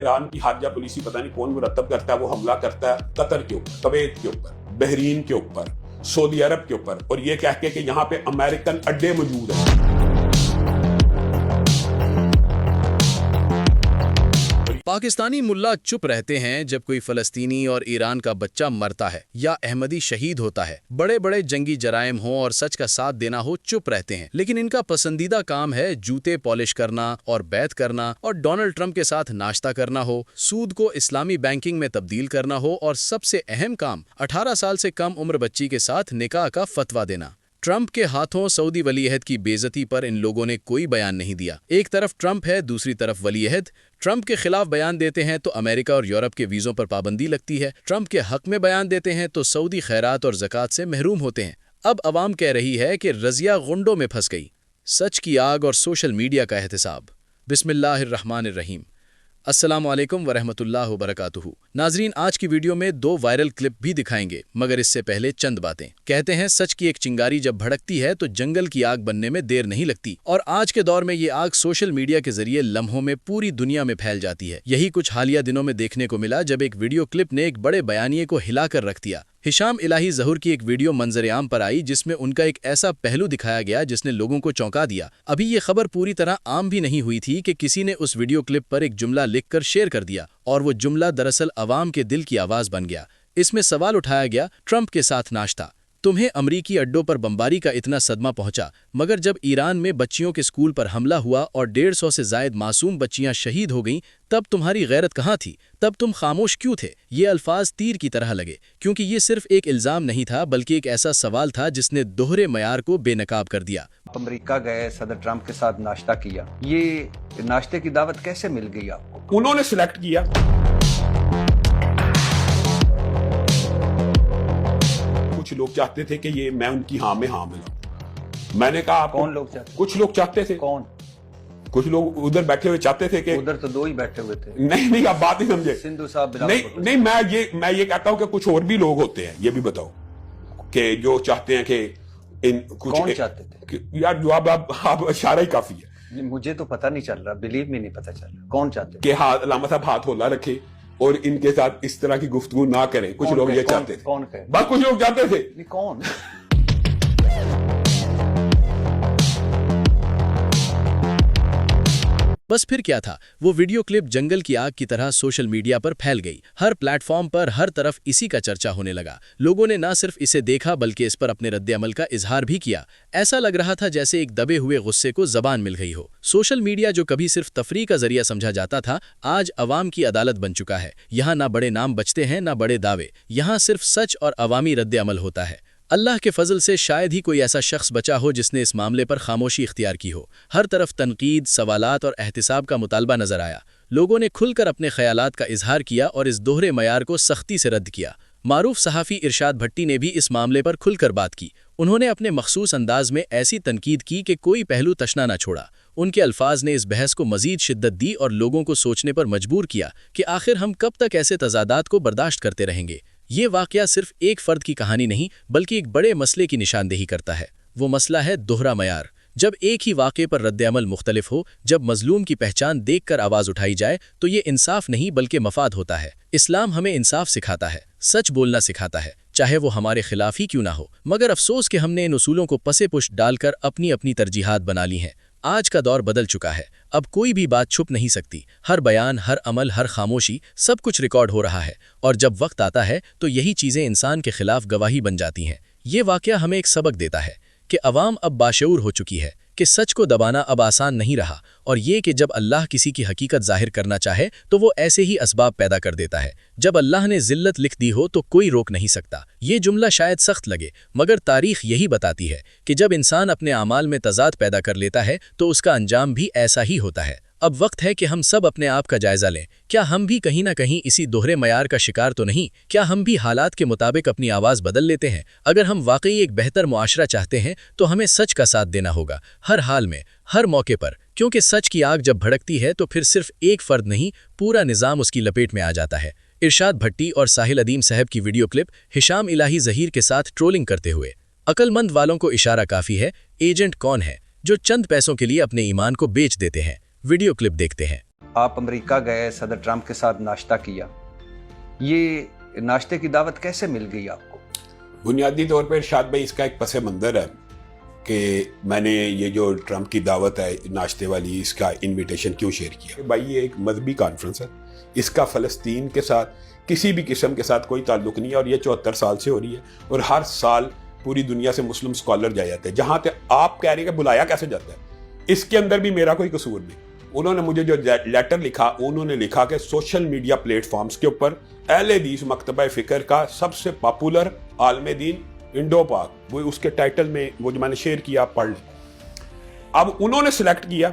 Iran की हाजिया पुलिसी पता नहीं कौन मुरतब करता है, वो हमला करता है कतर के ऊपर, कुवैत के ऊपर, बहरीन के ऊपर, सऊदी अरब के ऊपर, और ये कह के कि यहाँ पे अमेरिकन अड्डे मौजूद हैं। पाकिस्तानी मुल्ला चुप रहते हैं जब कोई फलस्तीनी और ईरान का बच्चा मरता है या अहमदी शहीद होता है। बड़े बड़े जंगी जराइम हो और सच का साथ देना हो, चुप रहते हैं। लेकिन इनका पसंदीदा काम है जूते पॉलिश करना और बैत करना, और डोनाल्ड ट्रंप के साथ नाश्ता करना हो, सूद को इस्लामी बैंकिंग में तब्दील करना हो, और सबसे अहम काम 18 साल से कम उम्र बच्ची के साथ निकाह का फतवा देना। ट्रंप के हाथों सऊदी वलीअहद की बेइज्जती पर इन लोगों ने कोई बयान नहीं दिया। एक तरफ ट्रंप है, दूसरी तरफ वलीअहद। ट्रंप के खिलाफ बयान देते हैं तो अमेरिका और यूरोप के वीज़ों पर पाबंदी लगती है। ट्रंप के हक में बयान देते हैं तो सऊदी खैरात और ज़कात से महरूम होते हैं। अब अवाम कह रही है कि रज़िया गुंडों में फंस गई। सच की आग और सोशल मीडिया का एहतिसाब। बिस्मिल्लाहिर्रहमानिर्रहीम। अस्सलाम वालेकुम वरहमतुल्लाहि वबरकातुहू। नाजरीन, आज की वीडियो में 2 वायरल क्लिप भी दिखाएंगे, मगर इससे पहले चंद बातें। कहते हैं सच की एक चिंगारी जब भड़कती है तो जंगल की आग बनने में देर नहीं लगती, और आज के दौर में ये आग सोशल मीडिया के जरिए लम्हों में पूरी दुनिया में फैल जाती है। यही कुछ हालिया दिनों में देखने को मिला जब एक वीडियो क्लिप ने एक बड़े बयानिए को हिलाकर रख दिया। हिशाम इलाही ज़हूर की एक वीडियो मंजर आम पर आई जिसमें उनका एक ऐसा पहलू दिखाया गया जिसने लोगों को चौंका दिया। अभी ये खबर पूरी तरह आम भी नहीं हुई थी कि किसी ने उस वीडियो क्लिप पर एक जुमला लिखकर शेयर कर दिया, और वो जुमला दरअसल अवाम के दिल की आवाज़ बन गया। इसमें सवाल उठाया गया, ट्रंप के साथ नाश्ता। तुम्हें अमरीकी अड्डों पर बमबारी का इतना सदमा पहुंचा, मगर जब ईरान में बच्चियों के स्कूल पर हमला हुआ और 150 से जायद मासूम बच्चियां शहीद हो गईं, तब तुम्हारी गैरत कहाँ थी? तब तुम खामोश क्यों थे? ये अल्फाज तीर की तरह लगे, क्योंकि ये सिर्फ एक इल्ज़ाम नहीं था, बल्कि एक ऐसा सवाल था जिसने दोहरे मयार को बेनकाब कर दिया। अमेरिका गए, सदर ट्रंप के साथ नाश्ता किया, ये नाश्ते की दावत कैसे मिल गई आपको? उन्होंने सिलेक्ट किया। कुछ लोग चाहते थे कि ये मैं उनकी हाँ में हाँ मिलाऊं। मैंने कहा कौन लोग चाहते? कुछ लोग चाहते थे। कौन? कुछ लोग उधर बैठे हुए चाहते थे कि उधर तो 2 ही बैठे हुए थे। नहीं, आप बात ही समझे। सिंधु साहब नहीं, मैं ये कहता हूं कि कुछ और भी लोग होते हैं। ये भी बताओ कि जो चाहते हैं कि इन कुछ कौन चाहते थे? यार जवाब आप इशारा ही काफी है। मुझे तो पता नहीं चल रहा, बिलीव में नहीं पता चल रहा कौन चाहते थे। कि अल्लामा साहब हाथ होला रखे और इनके साथ इस तरह की गुफ्तगू ना करें। कुछ लोग ये चाहते थे। कौन कहे? बस कुछ लोग चाहते थे। कौन? बस फिर क्या था? वो वीडियो क्लिप जंगल की आग की तरह सोशल मीडिया पर फैल गई। हर प्लेटफॉर्म पर हर तरफ इसी का चर्चा होने लगा। लोगों ने ना सिर्फ इसे देखा बल्कि इस पर अपने रद्द-ए-अमल का इजहार भी किया। ऐसा लग रहा था जैसे एक दबे हुए गुस्से को जबान मिल गई हो। सोशल मीडिया जो कभी सिर्फ तफरीह का जरिया समझा जाता था, आज अवाम की अदालत बन चुका है। यहाँ ना बड़े नाम बचते हैं, ना बड़े दावे। यहाँ सिर्फ सच और अवामी रद्द-ए-अमल होता है। अल्लाह के फजल से शायद ही कोई ऐसा शख्स बचा हो जिसने इस मामले पर खामोशी इख्तियार की हो। हर तरफ तनकीद, सवालात और एहतिसाब का मुतालबा नजर आया। लोगों ने खुलकर अपने ख्यालात का इजहार किया और इस दोहरे मयार को सख्ती से रद्द किया। मारूफ सहाफ़ी इरशाद भट्टी ने भी इस मामले पर खुलकर बात की। उन्होंने अपने मखसूस अंदाज में ऐसी तनकीद की कि कोई पहलू तशना न छोड़ा। उनके अल्फाज ने इस बहस को मजीद शिद्दत दी और लोगों को सोचने पर मजबूर किया कि आखिर हम कब तक ऐसे तजादात को बर्दाश्त करते रहेंगे। ये वाक़या सिर्फ एक फ़र्द की कहानी नहीं, बल्कि एक बड़े मसले की निशानदेही करता है। वो मसला है दोहरा मयार। जब एक ही वाक़े पर रद्द-ए-अमल मुख्तलिफ हो, जब मजलूम की पहचान देखकर आवाज़ उठाई जाए, तो ये इंसाफ नहीं बल्कि मफाद होता है। इस्लाम हमें इंसाफ सिखाता है, सच बोलना सिखाता है, चाहे वो हमारे खिलाफ ही क्यों ना हो। मगर अफसोस कि हमने इन उसूलों को पसे पुष्ट डालकर अपनी अपनी तरजीहात बना ली हैं। आज का दौर बदल चुका है। अब कोई भी बात छुप नहीं सकती। हर बयान, हर अमल, हर खामोशी, सब कुछ रिकॉर्ड हो रहा है, और जब वक्त आता है तो यही चीज़ें इंसान के खिलाफ गवाही बन जाती हैं। ये वाक़या हमें एक सबक देता है कि अवाम अब बाशऊर हो चुकी है, कि सच को दबाना अब आसान नहीं रहा, और ये कि जब अल्लाह किसी की हकीकत जाहिर करना चाहे तो वो ऐसे ही असबाब पैदा कर देता है। जब अल्लाह ने जिल्लत लिख दी हो तो कोई रोक नहीं सकता। ये जुमला शायद सख्त लगे, मगर तारीख यही बताती है कि जब इंसान अपने आमाल में तजाद पैदा कर लेता है तो उसका अंजाम भी ऐसा ही होता है। अब वक्त है कि हम सब अपने आप का जायजा लें। क्या हम भी कहीं ना कहीं इसी दोहरे मयार का शिकार तो नहीं? क्या हम भी हालात के मुताबिक अपनी आवाज़ बदल लेते हैं? अगर हम वाकई एक बेहतर मुआशरा चाहते हैं तो हमें सच का साथ देना होगा, हर हाल में, हर मौके पर, क्योंकि सच की आग जब भड़कती है तो फिर सिर्फ एक फर्द नहीं, पूरा निज़ाम उसकी लपेट में आ जाता है। इरशाद भट्टी और साहिल अदीम साहब की वीडियो क्लिप हिशाम इलाही ज़हीर के साथ ट्रोलिंग करते हुए। अक्लमंद वालों को इशारा काफ़ी है, एजेंट कौन है जो चंद पैसों के लिए अपने ईमान को बेच देते हैं। वीडियो क्लिप देखते हैं। آپ امریکہ گئے, صدر ٹرمپ کے ساتھ ناشتہ کیا, یہ ناشتے کی دعوت کیسے مل گئی آپ کو؟ بنیادی طور پر ارشاد بھائی اس کا ایک پس منظر ہے کہ میں نے یہ جو ٹرمپ کی دعوت ہے ناشتے والی, اس کا انویٹیشن کیوں شیئر کیا. بھائی یہ ایک مذہبی کانفرنس ہے, اس کا فلسطین کے ساتھ کسی بھی قسم کے ساتھ کوئی تعلق نہیں ہے, اور یہ 74 سال سے ہو رہی ہے, اور ہر سال پوری دنیا سے مسلم اسکالر جائے جاتے ہیں. جہاں تک آپ کہہ رہے ہیں کہ بلایا کیسے جاتا ہے, اس کے اندر بھی میرا کوئی قصور نہیں. انہوں نے مجھے جو لیٹر لکھا, انہوں نے لکھا کہ سوشل میڈیا پلیٹ فارمز کے اوپر اہل حدیث مکتبہ فکر کا سب سے پاپولر عالم دین انڈو پاک, وہ اس کے ٹائٹل میں وہ جو میں نے شیئر کیا آپ پڑھ لیں. اب انہوں نے سلیکٹ کیا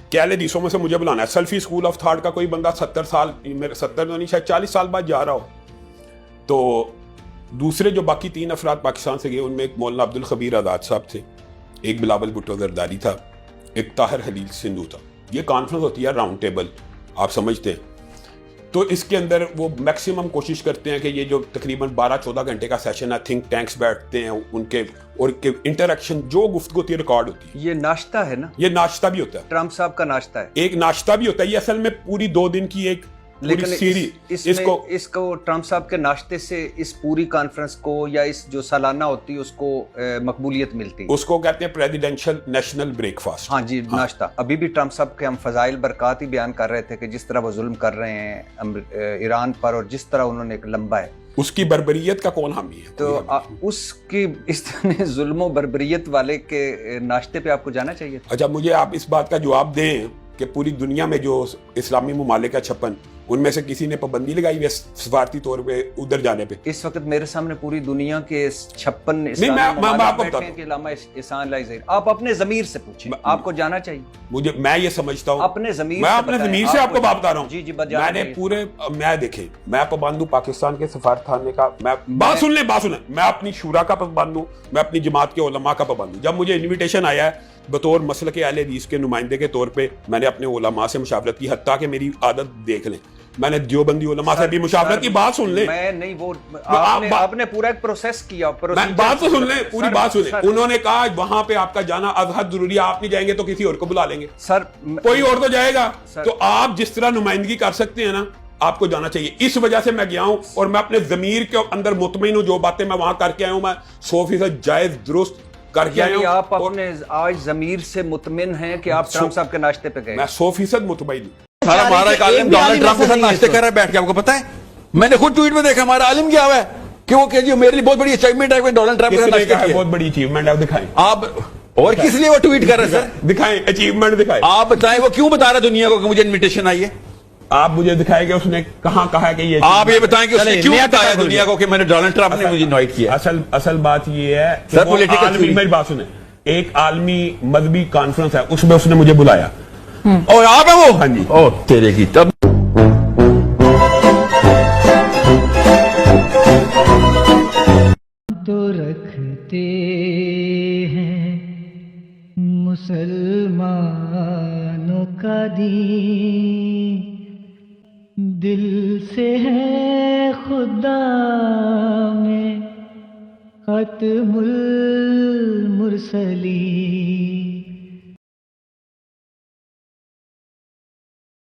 کہ اہل حدیثوں میں سے مجھے بلانا ہے. سلفی اسکول آف تھاٹ کا کوئی بندہ 70 سال, 70 نہیں شاید 40 سال بعد جا رہا ہو. تو دوسرے جو باقی 3 افراد پاکستان سے گئے, ان میں ایک مولانا عبد الخبیر آزاد صاحب تھے, ایک بلاول بھٹو زرداری تھا, ایک طاہر خلیل سندھو تھا. یہ کانفرنس ہوتی ہے راؤنڈ ٹیبل, آپ سمجھتے ہیں. تو اس کے اندر وہ میکسیمم کوشش کرتے ہیں کہ یہ جو تقریباً 12-14 گھنٹے کا سیشن ہے, تھنک ٹینکس بیٹھتے ہیں ان کے, اور انٹریکشن جو گفتگو ہوتی ہے ریکارڈ ہوتی ہے. یہ ناشتہ ہے نا, یہ ناشتہ بھی ہوتا ہے, ٹرمپ صاحب کا ناشتہ ہے, ایک ناشتہ بھی ہوتا ہے. یہ اصل میں پوری 2 دن کی ایک لیکن سیریز. اس کو ٹرمپ صاحب کے ناشتے سے اس پوری کانفرنس کو یا اس جو سالانہ ہوتی ہے اس کو مقبولیت ملتی ہے. اس کو کہتے ہیں پریزیڈینشل نیشنل بریک فاسٹ. ہاں جی, ناشتہ. ابھی بھی ٹرمپ صاحب کے ہم فضائل برکات ہی بیان کر رہے تھے کہ جس طرح وہ ظلم کر رہے ہیں ایران پر, اور جس طرح انہوں نے ایک لمبا ہے, اس کی بربریت کا کون حامی ہے. تو اس کی اس طرح ظلم و بربریت والے کے ناشتے پہ آپ کو جانا چاہیے تھا. اچھا, مجھے آپ اس بات کا جواب دیں کہ پوری دنیا میں جو اسلامی ممالک کا 56, ان میں سے کسی نے پابندی لگائی ہے سفارتی طور پہ ادھر جانے پہ؟ اس وقت میرے سامنے پوری دنیا کے 56 اسلامی, آپ اپنے ضمیر سے پوچھیں, آپ کو جانا چاہیے. میں یہ سمجھتا ہوں اپنے ضمیر, میں اپنے ضمیر سے آپ کو بات بتا رہا ہوں. جی میں نے پورے, میں دیکھیں, میں پابند ہوں پاکستان کے سفارتخانے کا. میں بات سن لیں, میں اپنی شورا کا پابند ہوں, میں اپنی جماعت کے علماء کا پابند ہوں. جب مجھے انویٹیشن آیا ہے بطور مسلک اہل حدیث کے نمائندے کے طور پہ, میں نے اپنے علماء سے مشاورت کی, حتیٰ کہ میری عادت دیکھ لیں, میں نے دیوبندی علماء سے بھی مشاورت کی. بات سن لیں, میں نہیں, وہ آپ نے پورا ایک پروسیس کیا, بات تو سن لیں, پوری بات سن لیں. انہوں نے کہا وہاں پہ آپ کا جانا از حد ضروری ہے, آپ نہیں جائیں گے تو کسی اور کو بلا لیں گے. سر کوئی اور تو جائے گا, تو آپ جس طرح نمائندگی کر سکتے ہیں نا, آپ کو جانا چاہیے. اس وجہ سے میں گیا ہوں, اور میں اپنے ضمیر کے اندر مطمئن ہوں. جو باتیں میں وہاں کر کے آیا ہوں, میں 100% جائز درست کر کے آیا ہوں. آپ اپنے آج ضمیر سے مطمئن ہیں کہ آپ ٹرمپ صاحب کے ناشتے پہ گئے؟ میں 100% مطمئن ہوں. ہمارا ایک عالم ڈونلڈ ٹرمپ کے ساتھ ناشتے کر رہا ہے بیٹھ کے, آپ کو پتا ہے, میں نے خود ٹویٹ میں دیکھا, ہمارا عالم کیا ہوا ہے کہ وہ کہ جی میرے لیے بہت بڑی اچیومنٹ ہے کہ ڈونلڈ ٹرمپ کے ساتھ ناشتے کیا. بہت بڑی اچیومنٹ ہے, دکھائیں آپ, اور کس لیے وہ ٹویٹ کر رہے ہیں سر, دکھائیں اچیومنٹ دکھائیں. آپ بتائیں وہ کیوں بتا رہا ہے دنیا کو کہ مجھے انویٹیشن آئی ہے. آپ مجھے دکھائیں کہ اس نے کہاں کہا کہ یہ, آپ یہ بتائیں کہ اس نے کیوں بتایا دنیا کو کہ میں نے ڈونلڈ ٹرمپ نے مجھے انوائٹ کیا. اصل بات یہ ہے سر, پولیٹیکل, میری بات سنیں, ایک عالمی مذہبی کانفرنس ہے, اس میں اس نے مجھے بلایا, اور آپ ہیں وہ. ہاں جی, او تیرے کی تب. تو رکھتے ہیں مسلمانوں کا دین, دل سے ہے خدا میں ختم المرسلین.